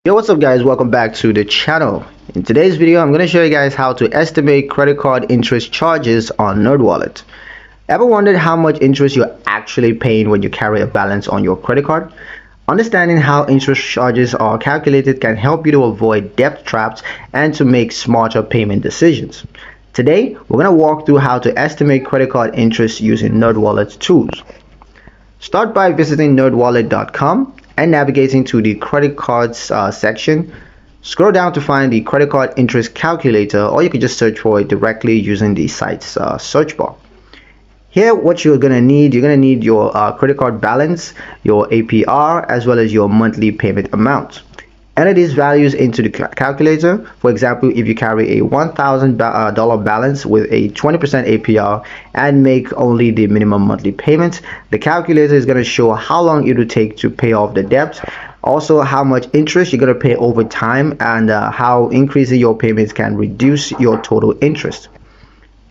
Yo, what's up guys, welcome back to the channel. In today's video I'm going to show you guys how to estimate credit card interest charges on Nerdwallet. Ever wondered how much interest you're actually paying when you carry a balance on your credit card? Understanding how interest charges are calculated can help you to avoid debt traps and to make smarter payment decisions. Today we're going to walk through how to estimate credit card interest using Nerdwallet's tools. Start by visiting nerdwallet.com and navigating to the credit cards section. Scroll down to find the credit card interest calculator, or you can just search for it directly using the site's search bar. Here what you're going to need your credit card balance, your APR, as well as your monthly payment amount. Enter these values into the calculator. For example, if you carry a $1,000 balance with a 20% APR and make only the minimum monthly payment, the calculator is going to show how long it will take to pay off the debt, also how much interest you're going to pay over time, and how increasing your payments can reduce your total interest.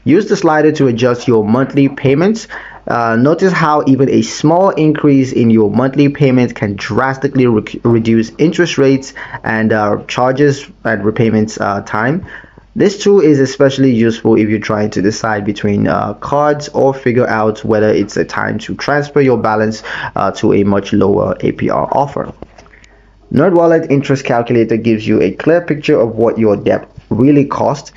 Use the slider to adjust your monthly payments. Notice how even a small increase in your monthly payments can drastically reduce interest rates and charges and repayments time. This tool is especially useful if you're trying to decide between cards or figure out whether it's a time to transfer your balance to a much lower APR offer. Nerdwallet Interest Calculator gives you a clear picture of what your debt really costs.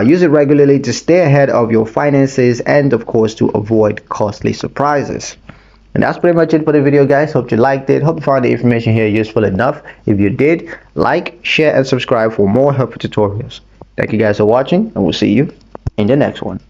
Use it regularly to stay ahead of your finances and of course to avoid costly surprises. And that's pretty much it for the video guys. Hope you liked it. Hope you found the information here useful enough. If you did, like, share and subscribe for more helpful tutorials. Thank you guys for watching, and we'll see you in the next one.